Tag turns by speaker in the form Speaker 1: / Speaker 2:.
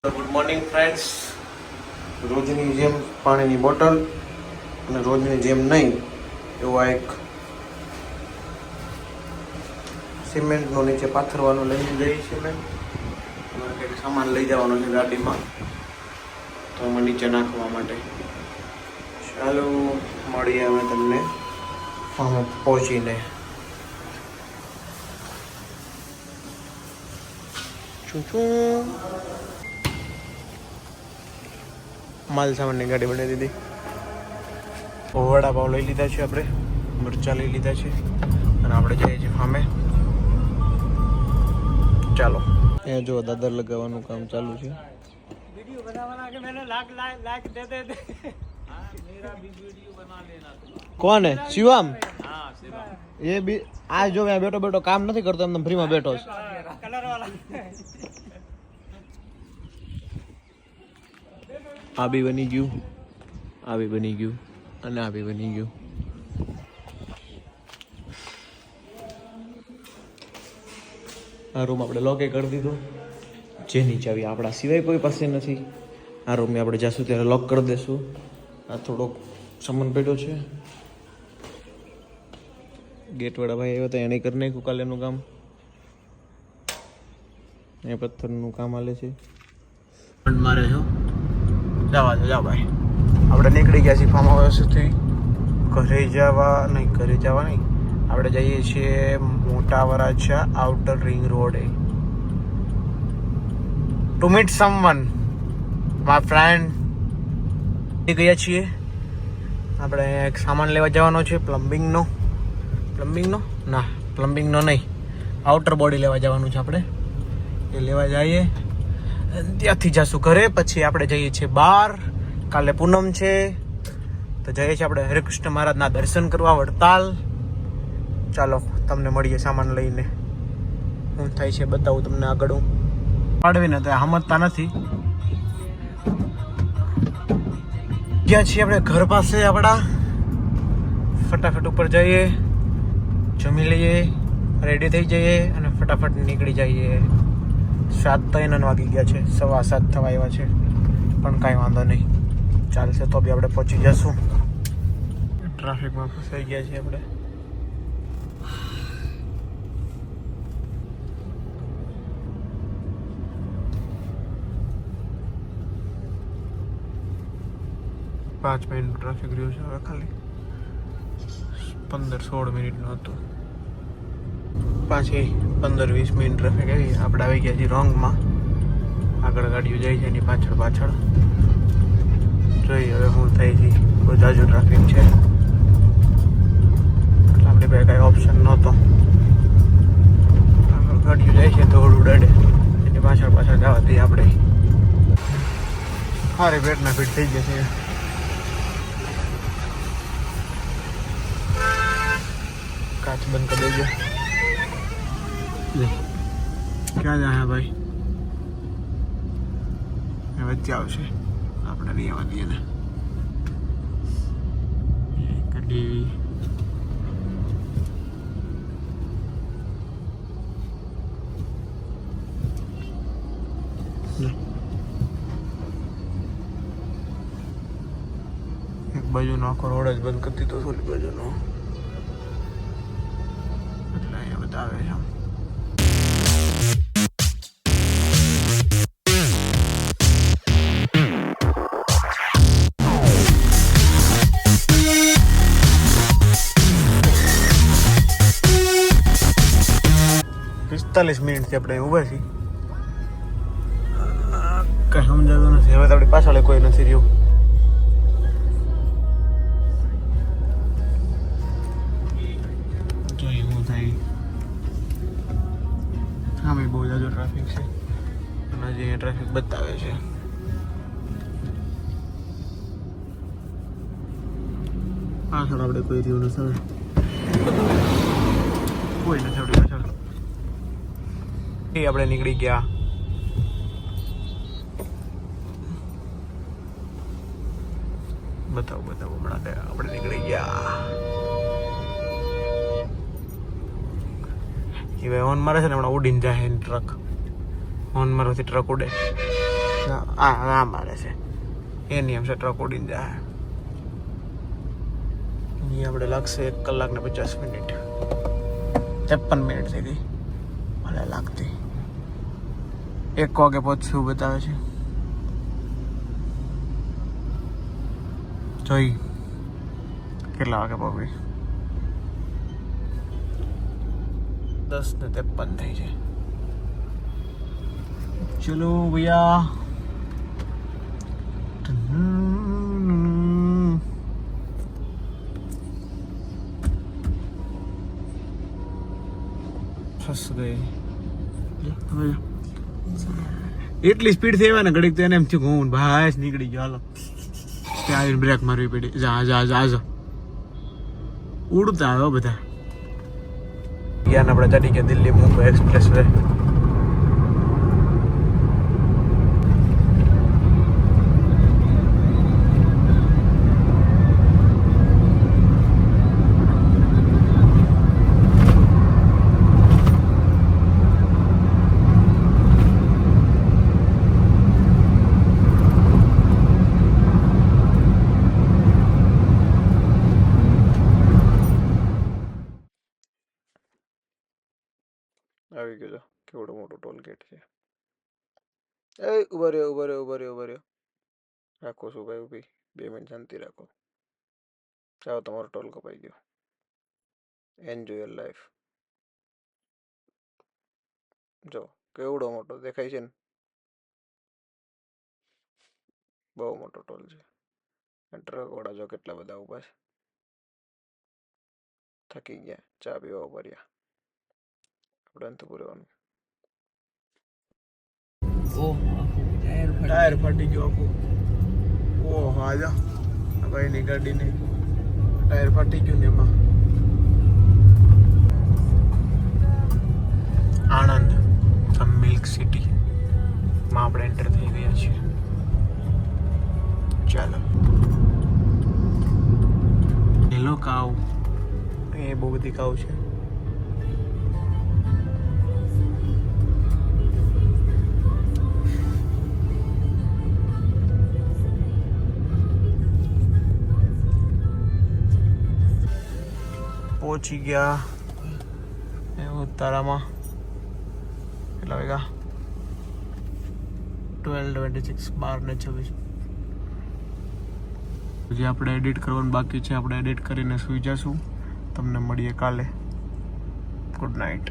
Speaker 1: Good morning friends. રોજની જેમ પાણીની બોટલ અને રોજની જેમ નહીં એવો આ એક સિમેન્ટનો નીચે પાથરવાનું લઈને જઈએ છીએ. અમારે કંઈક સામાન લઈ જવાનો છે ગાડીમાં, તો અમે નીચે નાખવા માટે. ચાલો મળીએ અમે તમને અમે પહોંચીને. માલ સામાનની ગાડી બનાવી દીધી. વડાપાવ લઈ લીધા છે આપણે, મરચાં લઈ લીધા છે અને આપણે જઈએ છીએ ફામે. ચાલો. એ જો દાદર લગાવવાનું કામ ચાલુ છે.
Speaker 2: वीडियो बनाना के मैंने लाइक दे दे मेरा भी वीडियो बना लेना.
Speaker 1: કોણ હે? શિવમ.
Speaker 2: हाँ शिवम.
Speaker 1: એ બી આ જો મેં બેઠો કામ નથી કરતો, એમ ફ્રીમાં બેઠો છે.
Speaker 2: कलर वाला
Speaker 1: આ બી બની ગયું, આ બી બની ગયું અને આ બી બની ગયું. આ રૂમ આપણે લોકે કરી દીધો, જેની ચાવી આપણા સિવાય કોઈ પાસે નથી. આ રૂમને આપણે જાશું ત્યારે લોક કરી દેશું. આ થોડોક સામાન પડ્યો છે. ગેટવાળા ભાઈ આવ્યો તો એને કરી નાખ્યું કાલેનું કામ. એ પથ્થરનું કામ હાલે છે. પણ મારે છો જવા દો, જાઓ ભાઈ. આપણે નીકળી ગયા છીએ ફાર્મ હાઉસથી. ઘરે જવા નહીં આપણે જઈએ છીએ મોટા વરાછા આઉટર રિંગ રોડે to meet someone my friend. ગયા છીએ આપણે એક સામાન લેવા જવાનો છે પ્લમ્બિંગનો નહીં, આઉટર બોડી લેવા જવાનું છે આપણે. એ લેવા જઈએ, ત્યાંથી જશું ઘરે. પછી આપણે જઈએ છીએ બહાર. કાલે પૂનમ છે તો જઈએ છીએ આપણે હરિકૃષ્ણ મહારાજના દર્શન કરવા વડતાલ. ચાલો તમને મળીએ સામાન લઈને. શું થાય છે બતાવું તમને આગળ. હું પાડવીને તો સમજતા નથી. ગયા છીએ આપણે ઘર પાસે આપણા. ફટાફટ ઉપર જઈએ, જમી લઈએ, રેડી થઈ જઈએ અને ફટાફટ નીકળી જઈએ. 7:03 વાગી ગયા છે, 7:15 થવા આવ્યા છે, પણ કાંઈ વાંધો નહીં, ચાલશે. તો બી આપણે પહોંચી જશું. ટ્રાફિકમાં ફસાઈ ગયા છીએ આપણે. પાંચ મિનિટનું ટ્રાફિક રહ્યું છે હવે, ખાલી 15-16 મિનિટનું હતું. પાછી 15-20 મિનિટ ટ્રાફિક આવી. આપણે આવી ગયા છીએ રોંગમાં. આગળ ગાડીઓ જાય છે એની પાછળ. જોઈએ હવે શું થાય છે. બહુ જાજુ ટ્રાફિક છે એટલે આપણી પાસે કાંઈ ઓપ્શન નહોતો. આગળ ગાડીઓ જાય છે દોડ ઉડાડે, એની પાછળ જવાથી આપણે સારી પેટના ફીટ થઈ જશે. કાચ બંધ કરી દેજો. ક્યાં જાય ભાઈ? વચ્ચે આવશે, આપણે નહીં આવવા દઈએ ને. ગાડી એક બાજુનો આખો રોડ જ બંધ કરી દીધો, ઓલી બાજુનો. એટલે અહીંયા બધા આવે છે. 45 મિનિટથી આપણે ઊભા છીએ. કઈ સમજાતું નથી. હવે તો આપણી પાછળ કોઈ નથી રહ્યું. જોઈએ શું થાય. હા ભાઈ, બહુ જાજો ટ્રાફિક છે અને હજી અહીંયા ટ્રાફિક બતાવે છે. પાછળ આપણે કોઈ રહ્યું નથી. કોઈ નથી આપણી પાછળ. આપણે નીકળી ગયા. બતાવો હમણાં આપણે નીકળી ગયા. એ ભાઈ હોર્ન મારે છે ને, હમણાં ઉડીને જાય ટ્રક. હોર્ન મારવાથી ટ્રક ઉડે. આ મારે છે એની એમ છે ટ્રક ઉડીને જાય. અહીં આપણે લાગશે 1 કલાક ને 50 મિનિટ. 53 મિનિટ થઈ ગઈ મને લાગતી. 1 વાગે પહોંચશું બતાવે છે. જોઈ કેટલા વાગે પહોંચી. 10:53 થઈ છે. ચલો ભૈયા. ફસ ગઈ. એટલી સ્પીડ થી આવ્યા ને ઘડીક તો એને એમ થયું હું ભાઈ નીકળી ગયો. હાલો ત્યાં આવીને બ્રેક મારવી પડી. જા જા જા જા ઉડતા આવ્યો બધા. ગયા આપણે ચડી ગયા દિલ્હી મુંબઈ એક્સપ્રેસ વે. આવી ગયો. કેવડો મોટો ટોલ ગેટ છે. એ ઉભા રહ્યો ઉભા રહ્યો ઉભા રહ્યો ઉભા રહ્યો. રાખો છું ભાઈ ઉભી. 2 મિનિટ શાંતિ રાખો. ચાલો તમારો ટોલ કપાઈ ગયો. Enjoy your life. જો કેવડો મોટો દેખાય છે ને. બહુ મોટો ટોલ છે. ટ્રક વાળા જો કેટલા બધા ઉભા છે. થકી ગયા. ચા પીવા ઉભા રહ્યા. આપણે અંત પૂરવાનું. ટાયર ફાટી ગયો આખું. ઓહો આજા ભાઈની ગાડીને ટાયર ફાટી ગયું ને એમાં. આણંદ ધ મિલ્ક સિટી માં આપણે એન્ટર થઈ ગયા છીએ. ચાલો. હેલો કાઉ. એ બહુ બધી કાઉ છે. પહોંચી ગયા ઉતારામાં. કેટલા વાગ્યા? 12:26 12:26. હજી આપણે એડિટ કરવાનું બાકી છે. આપણે એડિટ કરીને સૂઈ જશું. તમને મળીએ કાલે. Good night.